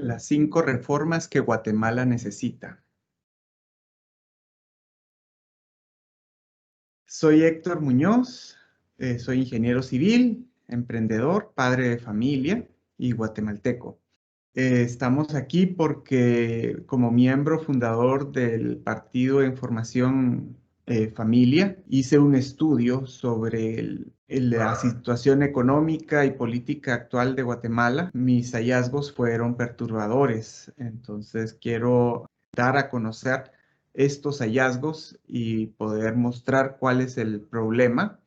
Las 5 reformas que Guatemala necesita. Soy Héctor Muñoz, soy ingeniero civil, emprendedor, padre de familia y guatemalteco. Estamos aquí porque como miembro fundador del Partido en Formación Familia, hice un estudio sobre la situación económica y política actual de Guatemala. Mis hallazgos fueron perturbadores, entonces quiero dar a conocer estos hallazgos y poder mostrar cuál es el problema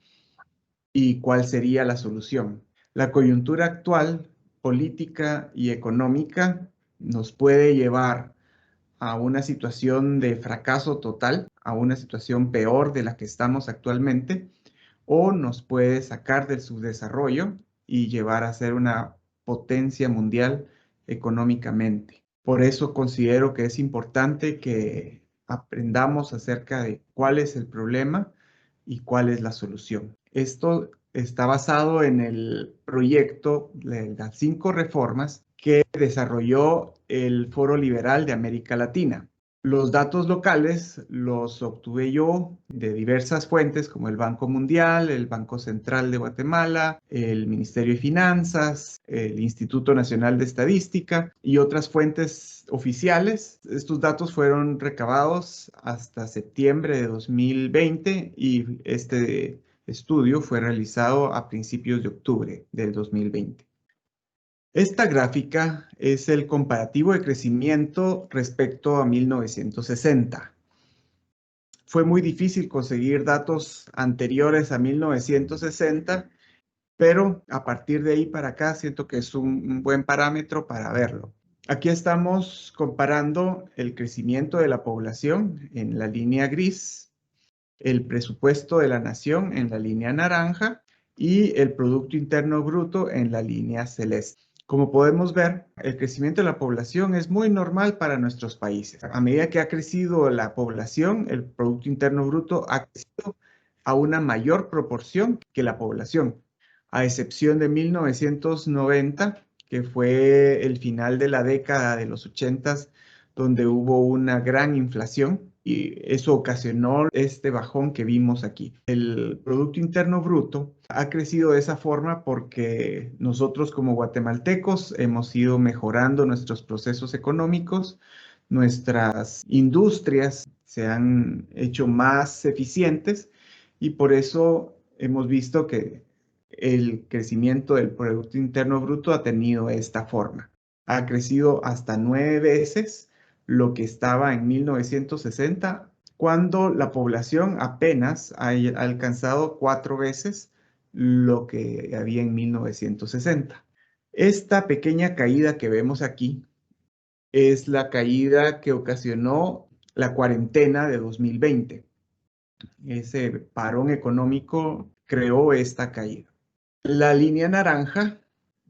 y cuál sería la solución. La coyuntura actual, política y económica, nos puede llevar a una situación de fracaso total, a una situación peor de la que estamos actualmente, o nos puede sacar del subdesarrollo y llevar a ser una potencia mundial económicamente. Por eso considero que es importante que aprendamos acerca de cuál es el problema y cuál es la solución. Esto está basado en el proyecto de las 5 reformas que desarrolló el Foro Liberal de América Latina. Los datos locales los obtuve yo de diversas fuentes como el Banco Mundial, el Banco Central de Guatemala, el Ministerio de Finanzas, el Instituto Nacional de Estadística y otras fuentes oficiales. Estos datos fueron recabados hasta septiembre de 2020 y este estudio fue realizado a principios de octubre del 2020. Esta gráfica es el comparativo de crecimiento respecto a 1960. Fue muy difícil conseguir datos anteriores a 1960, pero a partir de ahí para acá siento que es un buen parámetro para verlo. Aquí estamos comparando el crecimiento de la población en la línea gris, el presupuesto de la nación en la línea naranja y el Producto Interno Bruto en la línea celeste. Como podemos ver, el crecimiento de la población es muy normal para nuestros países. A medida que ha crecido la población, el Producto Interno Bruto ha crecido a una mayor proporción que la población, a excepción de 1990, que fue el final de la década de los 80, donde hubo una gran inflación y eso ocasionó este bajón que vimos aquí. El Producto Interno Bruto ha crecido de esa forma porque nosotros como guatemaltecos hemos ido mejorando nuestros procesos económicos, nuestras industrias se han hecho más eficientes y por eso hemos visto que el crecimiento del Producto Interno Bruto ha tenido esta forma. Ha crecido hasta 9 veces lo que estaba en 1960, cuando la población apenas ha alcanzado 4 veces lo que había en 1960. Esta pequeña caída que vemos aquí es la caída que ocasionó la cuarentena de 2020. Ese parón económico creó esta caída. La línea naranja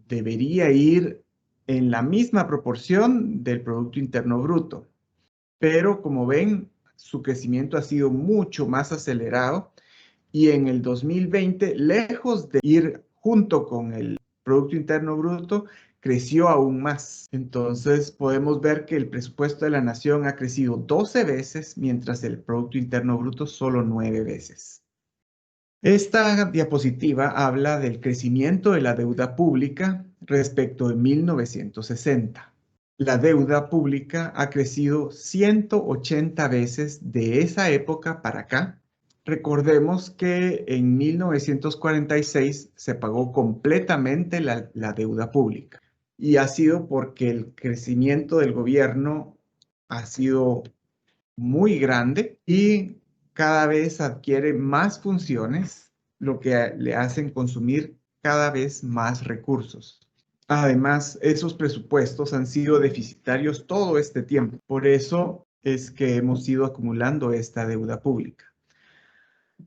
debería ir en la misma proporción del Producto Interno Bruto, pero como ven, su crecimiento ha sido mucho más acelerado y en el 2020, lejos de ir junto con el Producto Interno Bruto, creció aún más. Entonces podemos ver que el presupuesto de la nación ha crecido 12 veces, mientras el Producto Interno Bruto solo 9 veces. Esta diapositiva habla del crecimiento de la deuda pública respecto de 1960. La deuda pública ha crecido 180 veces de esa época para acá. Recordemos que en 1946 se pagó completamente la deuda pública y ha sido porque el crecimiento del gobierno ha sido muy grande y cada vez adquiere más funciones, lo que le hacen consumir cada vez más recursos. Además, esos presupuestos han sido deficitarios todo este tiempo. Por eso es que hemos ido acumulando esta deuda pública.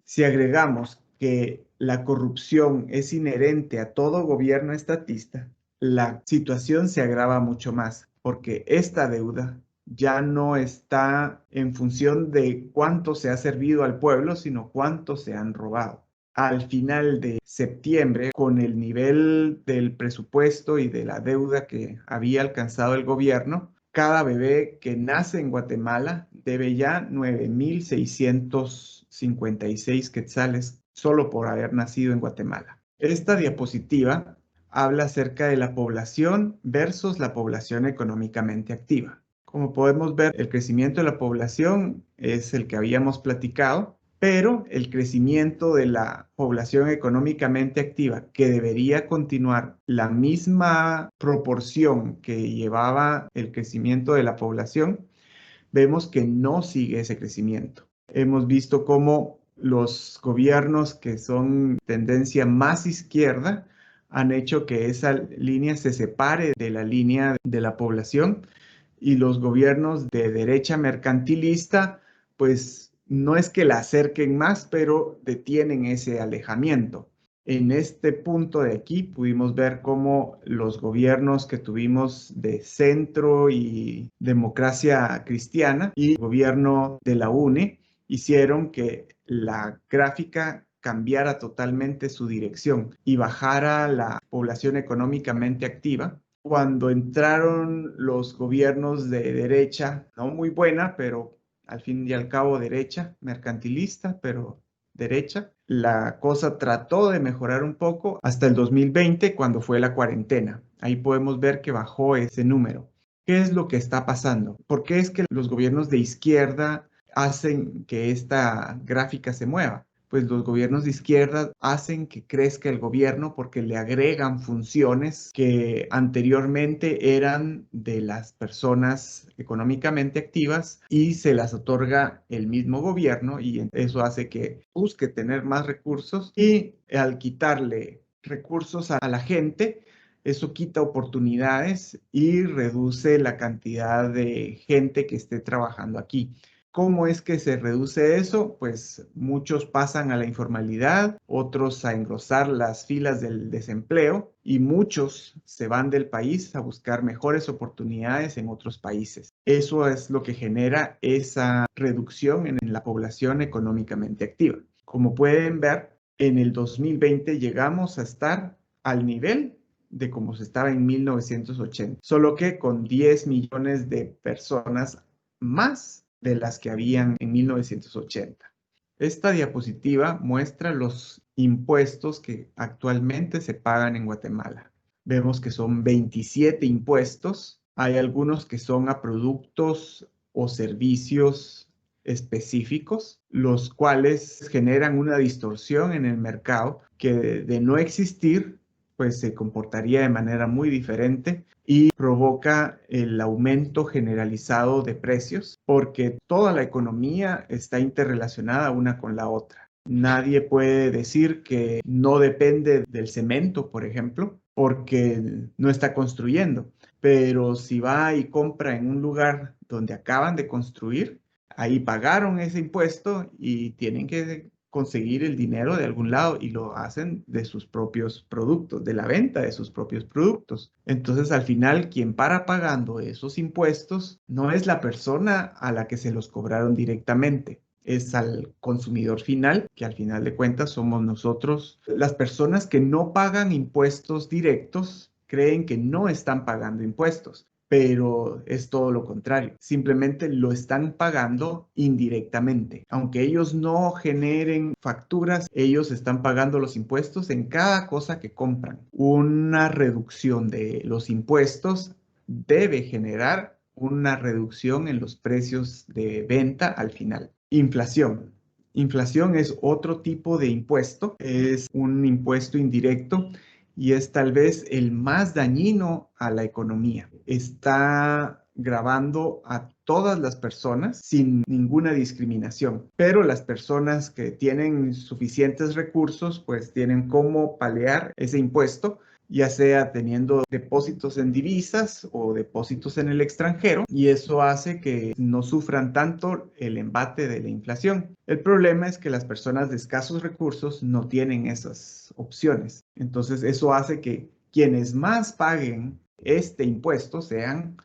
Si agregamos que la corrupción es inherente a todo gobierno estatista, la situación se agrava mucho más, porque esta deuda ya no está en función de cuánto se ha servido al pueblo, sino cuánto se han robado. al final de septiembre, con el nivel del presupuesto y de la deuda que había alcanzado el gobierno, cada bebé que nace en Guatemala debe ya 9,656 quetzales solo por haber nacido en Guatemala. Esta diapositiva habla acerca de la población versus la población económicamente activa. Como podemos ver, el crecimiento de la población es el que habíamos platicado, pero el crecimiento de la población económicamente activa, que debería continuar la misma proporción que llevaba el crecimiento de la población, vemos que no sigue ese crecimiento. Hemos visto cómo los gobiernos que son tendencia más izquierda han hecho que esa línea se separe de la línea de la población, y los gobiernos de derecha mercantilista, pues no es que la acerquen más, pero detienen ese alejamiento. En este punto de aquí pudimos ver cómo los gobiernos que tuvimos de centro y democracia cristiana y el gobierno de la UNE hicieron que la gráfica cambiara totalmente su dirección y bajara la población económicamente activa. Cuando entraron los gobiernos de derecha, no muy buena, pero al fin y al cabo derecha, mercantilista, pero derecha, la cosa trató de mejorar un poco hasta el 2020, cuando fue la cuarentena. Ahí podemos ver que bajó ese número. ¿Qué es lo que está pasando? ¿Por qué es que los gobiernos de izquierda hacen que esta gráfica se mueva? Pues los gobiernos de izquierda hacen que crezca el gobierno porque le agregan funciones que anteriormente eran de las personas económicamente activas y se las otorga el mismo gobierno, y eso hace que busque tener más recursos, y al quitarle recursos a la gente, eso quita oportunidades y reduce la cantidad de gente que esté trabajando aquí. ¿Cómo es que se reduce eso? Pues muchos pasan a la informalidad, otros a engrosar las filas del desempleo, y muchos se van del país a buscar mejores oportunidades en otros países. Eso es lo que genera esa reducción en la población económicamente activa. Como pueden ver, en el 2020 llegamos a estar al nivel de como se estaba en 1980, solo que con 10 millones de personas más de las que habían en 1980. Esta diapositiva muestra los impuestos que actualmente se pagan en Guatemala. Vemos que son 27 impuestos. Hay algunos que son a productos o servicios específicos, los cuales generan una distorsión en el mercado que de no existir, pues se comportaría de manera muy diferente y provoca el aumento generalizado de precios, porque toda la economía está interrelacionada una con la otra. Nadie puede decir que no depende del cemento, por ejemplo, porque no está construyendo. Pero si va y compra en un lugar donde acaban de construir, ahí pagaron ese impuesto y tienen que conseguir el dinero de algún lado, y lo hacen de sus propios productos, de la venta de sus propios productos. Entonces, al final, quien para pagando esos impuestos no es la persona a la que se los cobraron directamente, es al consumidor final, que al final de cuentas somos nosotros. Las personas que no pagan impuestos directos creen que no están pagando impuestos, pero es todo lo contrario. Simplemente lo están pagando indirectamente. Aunque ellos no generen facturas, ellos están pagando los impuestos en cada cosa que compran. Una reducción de los impuestos debe generar una reducción en los precios de venta al final. Inflación. Inflación es otro tipo de impuesto, es un impuesto indirecto y es tal vez el más dañino a la economía. Está gravando a todas las personas sin ninguna discriminación, pero las personas que tienen suficientes recursos pues tienen cómo paliar ese impuesto, ya sea teniendo depósitos en divisas o depósitos en el extranjero, y eso hace que no sufran tanto el embate de la inflación. El problema es que las personas de escasos recursos no tienen esas opciones. Entonces eso hace que quienes más paguen este impuesto sean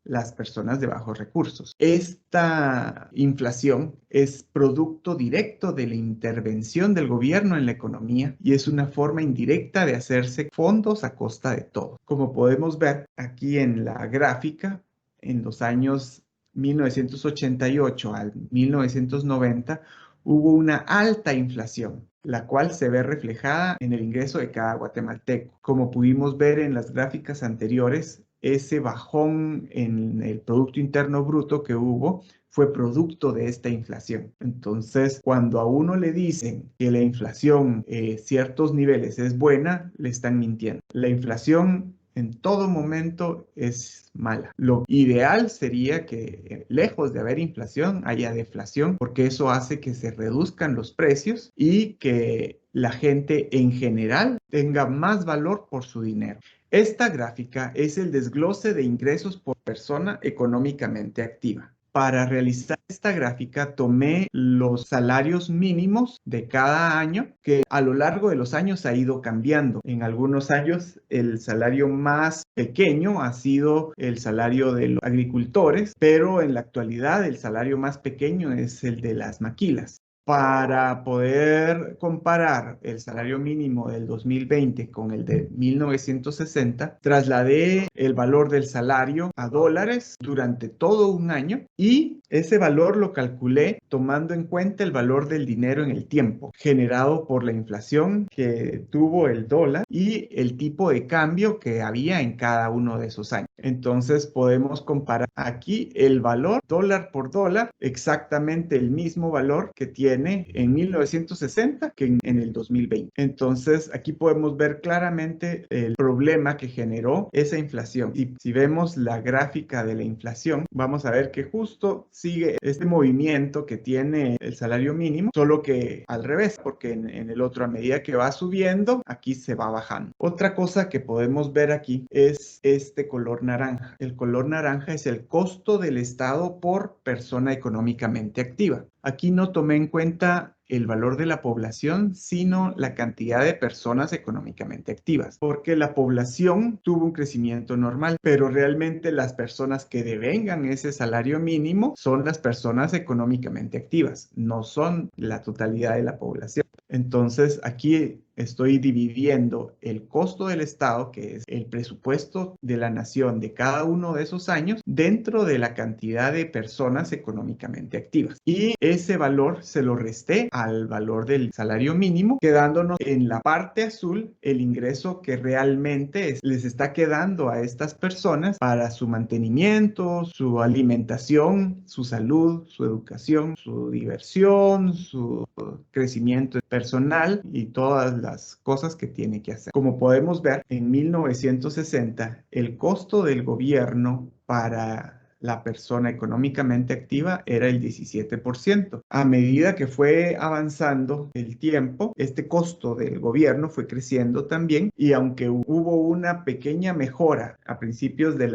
las personas de bajos recursos. Esta inflación es producto directo de la intervención del gobierno en la economía y es una forma indirecta de hacerse fondos a costa de todo. Como podemos ver aquí en la gráfica, en los años 1988 al 1990 hubo una alta inflación, la cual se ve reflejada en el ingreso de cada guatemalteco. Como pudimos ver en las gráficas anteriores, ese bajón en el Producto Interno Bruto que hubo fue producto de esta inflación. Entonces, cuando a uno le dicen que la inflación ciertos niveles es buena, le están mintiendo. La inflación en todo momento es mala. Lo ideal sería que lejos de haber inflación haya deflación, porque eso hace que se reduzcan los precios y que la gente en general tenga más valor por su dinero. Esta gráfica es el desglose de ingresos por persona económicamente activa. Para realizar esta gráfica tomé los salarios mínimos de cada año que a lo largo de los años ha ido cambiando. En algunos años el salario más pequeño ha sido el salario de los agricultores, pero en la actualidad el salario más pequeño es el de las maquilas. Para poder comparar el salario mínimo del 2020 con el de 1960, trasladé el valor del salario a dólares durante todo un año y ese valor lo calculé tomando en cuenta el valor del dinero en el tiempo, generado por la inflación que tuvo el dólar y el tipo de cambio que había en cada uno de esos años. Entonces podemos comparar aquí el valor dólar por dólar, exactamente el mismo valor que tiene en 1960 que en el 2020. Entonces aquí podemos ver claramente el problema que generó esa inflación. Y si vemos la gráfica de la inflación, vamos a ver que justo sigue este movimiento que tiene el salario mínimo, solo que al revés, porque en el otro a medida que va subiendo, aquí se va bajando. Otra cosa que podemos ver aquí es este color naranja. El color naranja es el costo del Estado por persona económicamente activa. Aquí no tomé en cuenta el valor de la población, sino la cantidad de personas económicamente activas, porque la población tuvo un crecimiento normal, pero realmente las personas que devengan ese salario mínimo son las personas económicamente activas, no son la totalidad de la población. Entonces, aquí estoy dividiendo el costo del Estado, que es el presupuesto de la nación de cada uno de esos años, dentro de la cantidad de personas económicamente activas. Y ese valor se lo resté al valor del salario mínimo, quedándonos en la parte azul el ingreso que realmente les está quedando a estas personas para su mantenimiento, su alimentación, su salud, su educación, su diversión, su crecimiento personal y todas las cosas que tiene que hacer. Como podemos ver, en 1960 el costo del gobierno para la persona económicamente activa era el 17%. A medida que fue avanzando el tiempo, este costo del gobierno fue creciendo también y aunque hubo una pequeña mejora a principios de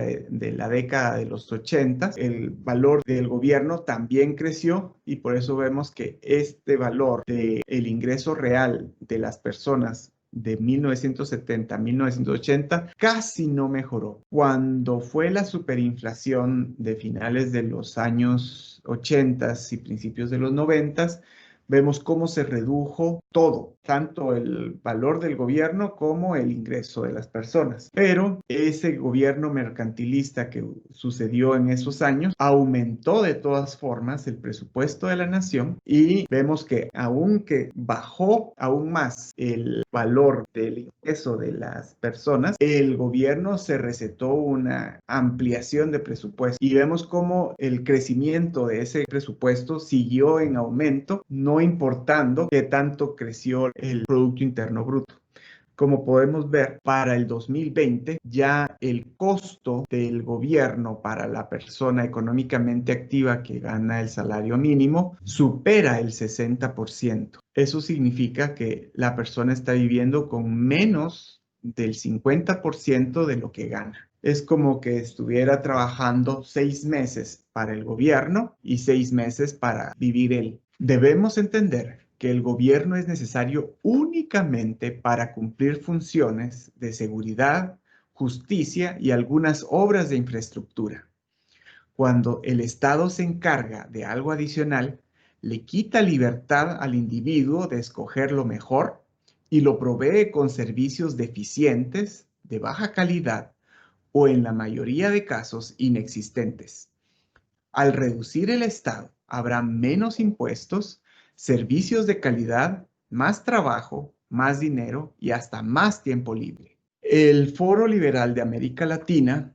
la década de los 80, el valor del gobierno también creció y por eso vemos que este valor del ingreso real de las personas de 1970 a 1980 casi no mejoró. Cuando fue la superinflación de finales de los años 80 y principios de los 90, vemos cómo se redujo todo, tanto el valor del gobierno como el ingreso de las personas. Pero ese gobierno mercantilista que sucedió en esos años aumentó de todas formas el presupuesto de la nación y vemos que aunque bajó aún más el valor del ingreso de las personas, el gobierno se recetó una ampliación de presupuesto y vemos cómo el crecimiento de ese presupuesto siguió en aumento, no importando qué tanto creció el Producto Interno Bruto. Como podemos ver, para el 2020 ya el costo del gobierno para la persona económicamente activa que gana el salario mínimo supera el 60%. Eso significa que la persona está viviendo con menos del 50% de lo que gana. Es como que estuviera trabajando 6 meses para el gobierno y 6 meses para vivir él. Debemos entender que el gobierno es necesario únicamente para cumplir funciones de seguridad, justicia y algunas obras de infraestructura. Cuando el Estado se encarga de algo adicional, le quita libertad al individuo de escoger lo mejor y lo provee con servicios deficientes, de baja calidad o en la mayoría de casos inexistentes. Al reducir el Estado, habrá menos impuestos, servicios de calidad, más trabajo, más dinero y hasta más tiempo libre. El Foro Liberal de América Latina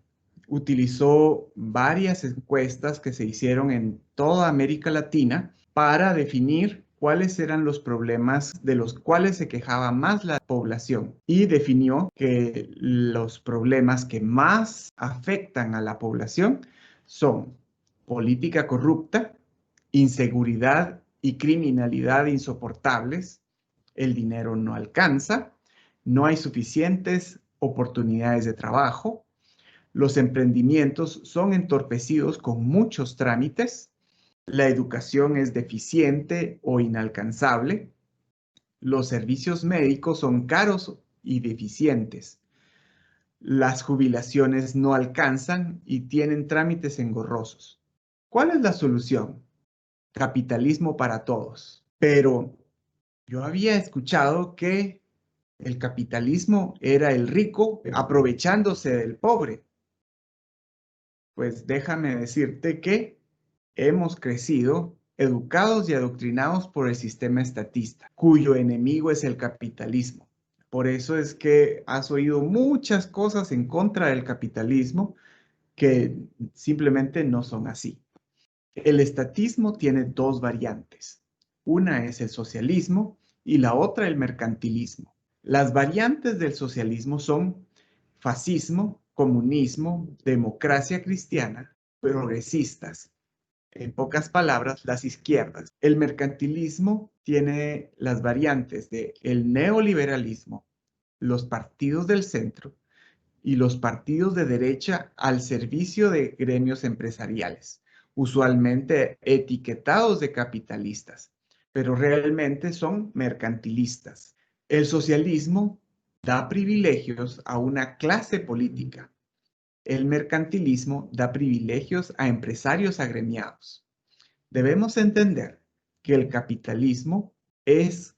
utilizó varias encuestas que se hicieron en toda América Latina para definir cuáles eran los problemas de los cuales se quejaba más la población y definió que los problemas que más afectan a la población son política corrupta, inseguridad y criminalidad insoportables, el dinero no alcanza, no hay suficientes oportunidades de trabajo, los emprendimientos son entorpecidos con muchos trámites, la educación es deficiente o inalcanzable, los servicios médicos son caros y deficientes, las jubilaciones no alcanzan y tienen trámites engorrosos. ¿Cuál es la solución? Capitalismo para todos. Pero yo había escuchado que el capitalismo era el rico aprovechándose del pobre. Pues déjame decirte que hemos crecido educados y adoctrinados por el sistema estatista, cuyo enemigo es el capitalismo. Por eso es que has oído muchas cosas en contra del capitalismo que simplemente no son así. El estatismo tiene dos variantes. Una es el socialismo y la otra el mercantilismo. Las variantes del socialismo son fascismo, comunismo, democracia cristiana, progresistas. En pocas palabras, las izquierdas. El mercantilismo tiene las variantes de el neoliberalismo, los partidos del centro y los partidos de derecha al servicio de gremios empresariales, usualmente etiquetados de capitalistas, pero realmente son mercantilistas. El socialismo da privilegios a una clase política. El mercantilismo da privilegios a empresarios agremiados. Debemos entender que el capitalismo es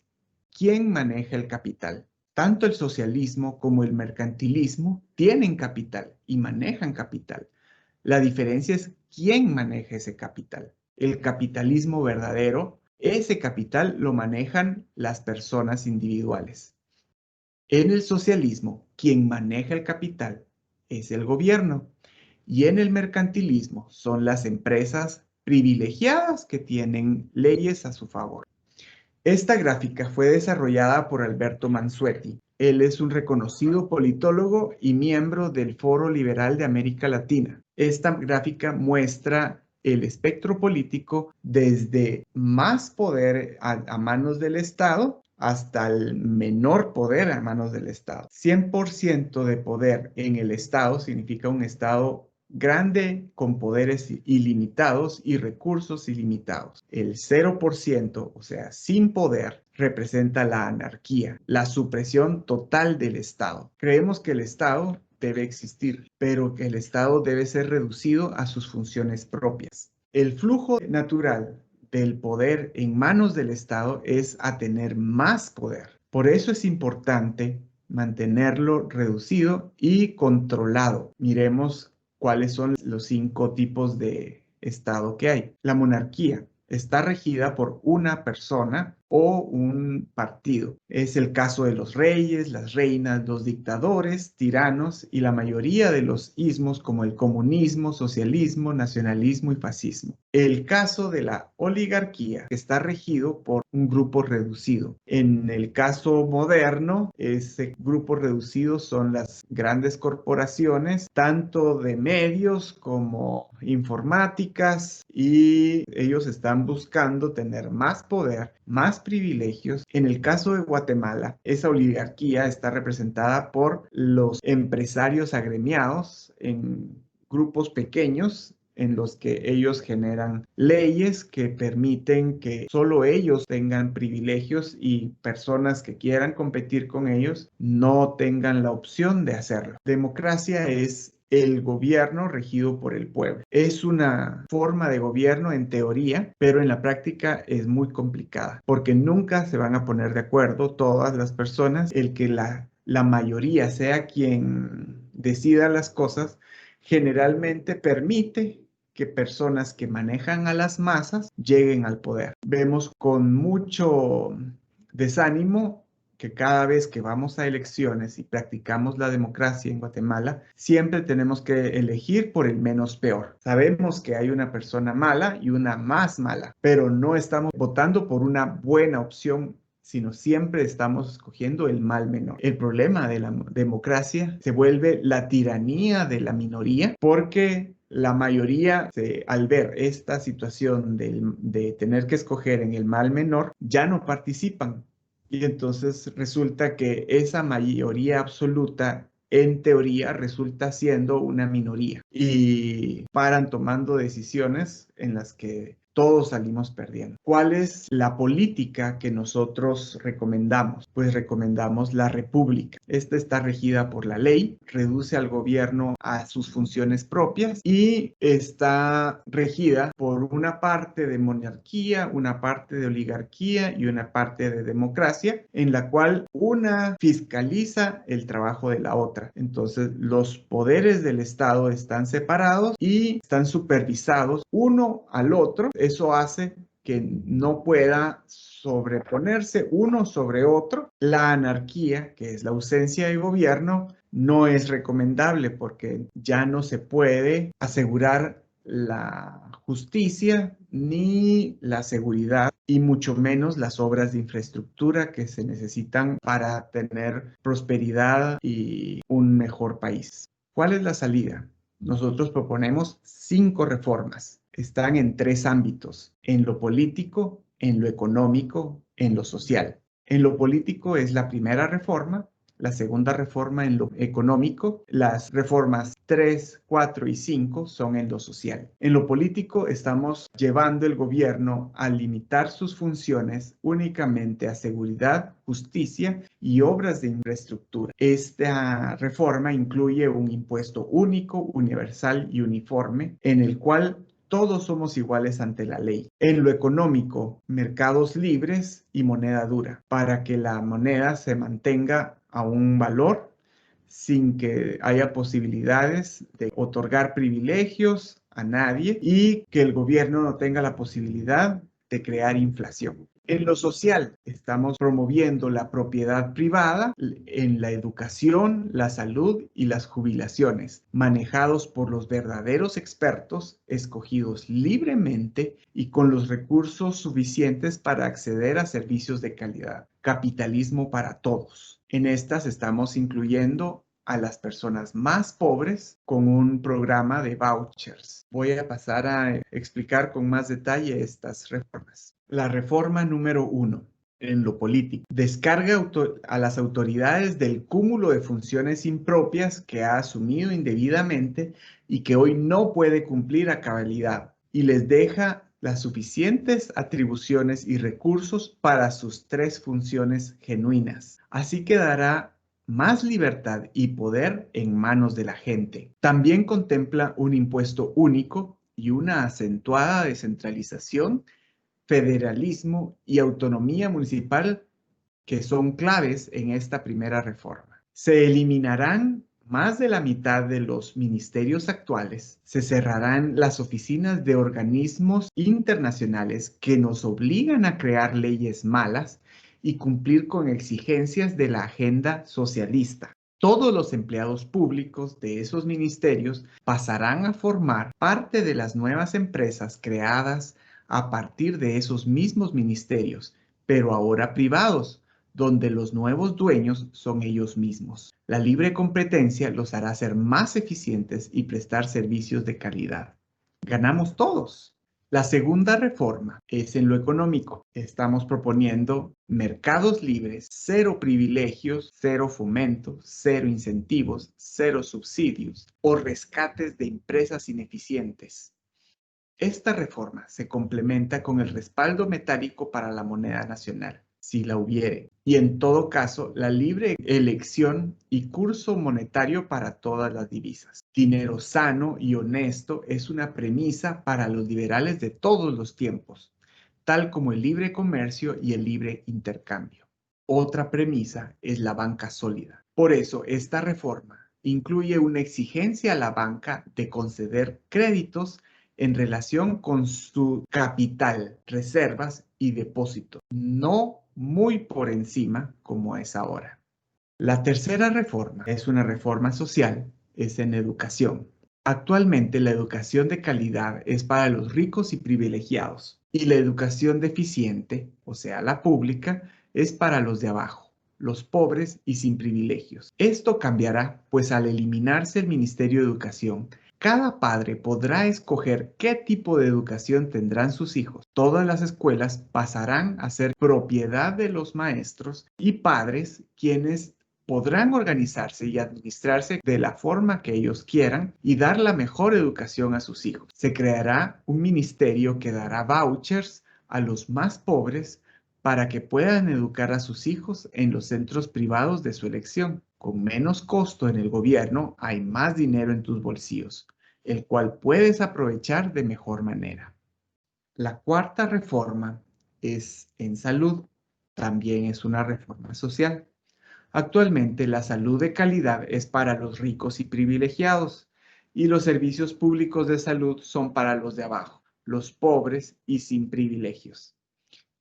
quien maneja el capital. Tanto el socialismo como el mercantilismo tienen capital y manejan capital. La diferencia es quién maneja ese capital. El capitalismo verdadero, ese capital lo manejan las personas individuales. En el socialismo, quien maneja el capital es el gobierno y en el mercantilismo son las empresas privilegiadas que tienen leyes a su favor. Esta gráfica fue desarrollada por Alberto Mansuetti. Él es un reconocido politólogo y miembro del Foro Liberal de América Latina. Esta gráfica muestra el espectro político desde más poder a manos del Estado hasta el menor poder a manos del Estado. 100% de poder en el Estado significa un Estado grande con poderes ilimitados y recursos ilimitados. El 0%, o sea, sin poder, representa la anarquía, la supresión total del Estado. Creemos que el Estado debe existir, pero que el Estado debe ser reducido a sus funciones propias. El flujo natural del poder en manos del Estado es a tener más poder. Por eso es importante mantenerlo reducido y controlado. Miremos cuáles son los 5 tipos de Estado que hay. La monarquía está regida por una persona o un partido. Es el caso de los reyes, las reinas, los dictadores, tiranos y la mayoría de los ismos como el comunismo, socialismo, nacionalismo y fascismo. El caso de la oligarquía está regido por un grupo reducido. En el caso moderno, ese grupo reducido son las grandes corporaciones, tanto de medios como informáticas, y ellos están buscando tener más poder, más privilegios. En el caso de Guatemala, esa oligarquía está representada por los empresarios agremiados en grupos pequeños en los que ellos generan leyes que permiten que solo ellos tengan privilegios y personas que quieran competir con ellos no tengan la opción de hacerlo. Democracia es el gobierno regido por el pueblo. Es una forma de gobierno en teoría, pero en la práctica es muy complicada, porque nunca se van a poner de acuerdo todas las personas. El que la mayoría sea quien decida las cosas, generalmente permite que personas que manejan a las masas lleguen al poder. Vemos con mucho desánimo que cada vez que vamos a elecciones y practicamos la democracia en Guatemala, siempre tenemos que elegir por el menos peor. Sabemos que hay una persona mala y una más mala, pero no estamos votando por una buena opción, sino siempre estamos escogiendo el mal menor. El problema de la democracia se vuelve la tiranía de la minoría, porque la mayoría, al ver esta situación de tener que escoger en el mal menor, ya no participan. Y entonces resulta que esa mayoría absoluta, en teoría, resulta siendo una minoría. Y paran tomando decisiones en las que todos salimos perdiendo. ¿Cuál es la política que nosotros recomendamos? Pues recomendamos la república. Esta está regida por la ley, reduce al gobierno a sus funciones propias y está regida por una parte de monarquía, una parte de oligarquía y una parte de democracia, en la cual una fiscaliza el trabajo de la otra. Entonces, los poderes del Estado están separados y están supervisados uno al otro. Eso hace que no pueda sobreponerse uno sobre otro. La anarquía, que es la ausencia de gobierno, no es recomendable porque ya no se puede asegurar la justicia ni la seguridad y mucho menos las obras de infraestructura que se necesitan para tener prosperidad y un mejor país. ¿Cuál es la salida? Nosotros proponemos 5 reformas. Están en 3 ámbitos: en lo político, en lo económico, en lo social. En lo político es la primera reforma, la segunda reforma en lo económico, las reformas 3, 4 y 5 son en lo social. En lo político estamos llevando el gobierno a limitar sus funciones únicamente a seguridad, justicia y obras de infraestructura. Esta reforma incluye un impuesto único, universal y uniforme, en el cual todos somos iguales ante la ley. En lo económico, mercados libres y moneda dura, para que la moneda se mantenga a un valor sin que haya posibilidades de otorgar privilegios a nadie y que el gobierno no tenga la posibilidad de crear inflación. En lo social, estamos promoviendo la propiedad privada en la educación, la salud y las jubilaciones, manejados por los verdaderos expertos, escogidos libremente y con los recursos suficientes para acceder a servicios de calidad. Capitalismo para todos. En estas estamos incluyendo a las personas más pobres con un programa de vouchers. Voy a pasar a explicar con más detalle estas reformas. La reforma número 1, en lo político, descarga a las autoridades del cúmulo de funciones impropias que ha asumido indebidamente y que hoy no puede cumplir a cabalidad, y les deja las suficientes atribuciones y recursos para sus 3 funciones genuinas. Así quedará más libertad y poder en manos de la gente. También contempla un impuesto único y una acentuada descentralización, federalismo y autonomía municipal, que son claves en esta primera reforma. Se eliminarán más de la mitad de los ministerios actuales, se cerrarán las oficinas de organismos internacionales que nos obligan a crear leyes malas y cumplir con exigencias de la agenda socialista. Todos los empleados públicos de esos ministerios pasarán a formar parte de las nuevas empresas creadas a partir de esos mismos ministerios, pero ahora privados, donde los nuevos dueños son ellos mismos. La libre competencia los hará ser más eficientes y prestar servicios de calidad. Ganamos todos. La segunda reforma es en lo económico. Estamos proponiendo mercados libres, 0 privilegios, 0 fomento, 0 incentivos, 0 subsidios o rescates de empresas ineficientes. Esta reforma se complementa con el respaldo metálico para la moneda nacional. si la hubiere, y en todo caso la libre elección y curso monetario para todas las divisas. Dinero sano y honesto es una premisa para los liberales de todos los tiempos, tal como el libre comercio y el libre intercambio. Otra premisa es la banca sólida. Por eso, esta reforma incluye una exigencia a la banca de conceder créditos en relación con su capital, reservas y depósitos, no muy por encima como es ahora. La tercera reforma es una reforma social, es en educación. Actualmente la educación de calidad es para los ricos y privilegiados y la educación deficiente, o sea, la pública, es para los de abajo, los pobres y sin privilegios. Esto cambiará, pues al eliminarse el Ministerio de Educación, cada padre podrá escoger qué tipo de educación tendrán sus hijos. Todas las escuelas pasarán a ser propiedad de los maestros y padres quienes podrán organizarse y administrarse de la forma que ellos quieran y dar la mejor educación a sus hijos. Se creará un ministerio que dará vouchers a los más pobres para que puedan educar a sus hijos en los centros privados de su elección. Con menos costo en el gobierno hay más dinero en tus bolsillos, el cual puedes aprovechar de mejor manera. La cuarta reforma es en salud. También es una reforma social. Actualmente la salud de calidad es para los ricos y privilegiados y los servicios públicos de salud son para los de abajo, los pobres y sin privilegios.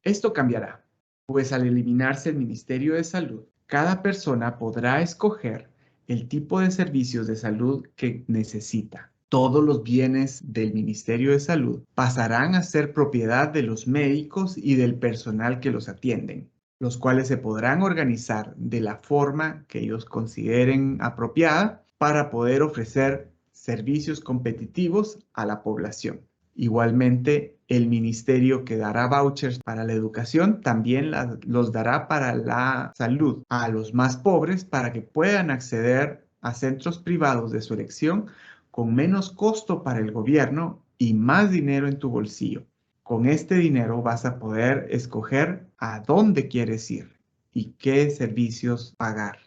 Esto cambiará, pues al eliminarse el Ministerio de Salud, cada persona podrá escoger el tipo de servicios de salud que necesita. Todos los bienes del Ministerio de Salud pasarán a ser propiedad de los médicos y del personal que los atienden, los cuales se podrán organizar de la forma que ellos consideren apropiada para poder ofrecer servicios competitivos a la población. Igualmente, el ministerio que dará vouchers para la educación también los dará para la salud a los más pobres para que puedan acceder a centros privados de su elección con menos costo para el gobierno y más dinero en tu bolsillo. Con este dinero vas a poder escoger a dónde quieres ir y qué servicios pagar.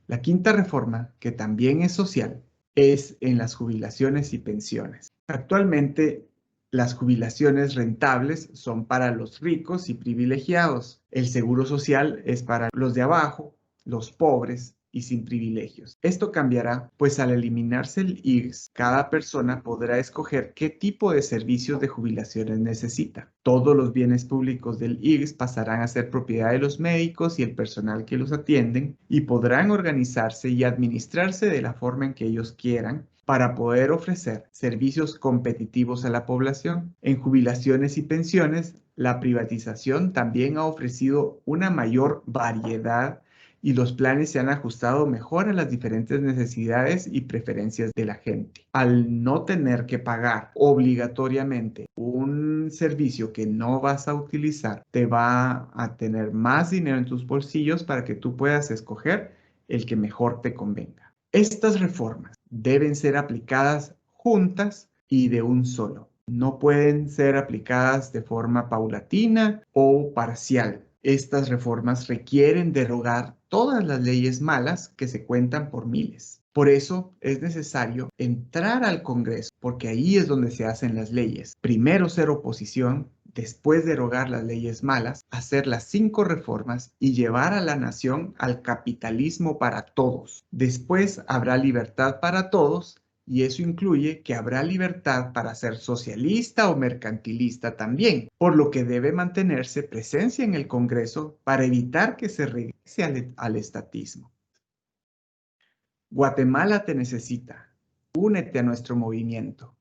La quinta reforma, que también es social, es en las jubilaciones y pensiones. Actualmente, las jubilaciones rentables son para los ricos y privilegiados. El seguro social es para los de abajo, los pobres y sin privilegios. Esto cambiará, pues al eliminarse el IRS, cada persona podrá escoger qué tipo de servicios de jubilaciones necesita. Todos los bienes públicos del IRS pasarán a ser propiedad de los médicos y el personal que los atienden y podrán organizarse y administrarse de la forma en que ellos quieran para poder ofrecer servicios competitivos a la población. En jubilaciones y pensiones, la privatización también ha ofrecido una mayor variedad y los planes se han ajustado mejor a las diferentes necesidades y preferencias de la gente. Al no tener que pagar obligatoriamente un servicio que no vas a utilizar, te va a tener más dinero en tus bolsillos para que tú puedas escoger el que mejor te convenga. Estas reformas deben ser aplicadas juntas y de un solo. No pueden ser aplicadas de forma paulatina o parcial. Estas reformas requieren derogar todas las leyes malas que se cuentan por miles. Por eso es necesario entrar al Congreso, porque ahí es donde se hacen las leyes. Primero ser oposición, después derogar las leyes malas, hacer las 5 reformas y llevar a la nación al capitalismo para todos. Después habrá libertad para todos y eso incluye que habrá libertad para ser socialista o mercantilista también, por lo que debe mantenerse presencia en el Congreso para evitar que se regrese al estatismo. Guatemala te necesita. Únete a nuestro movimiento.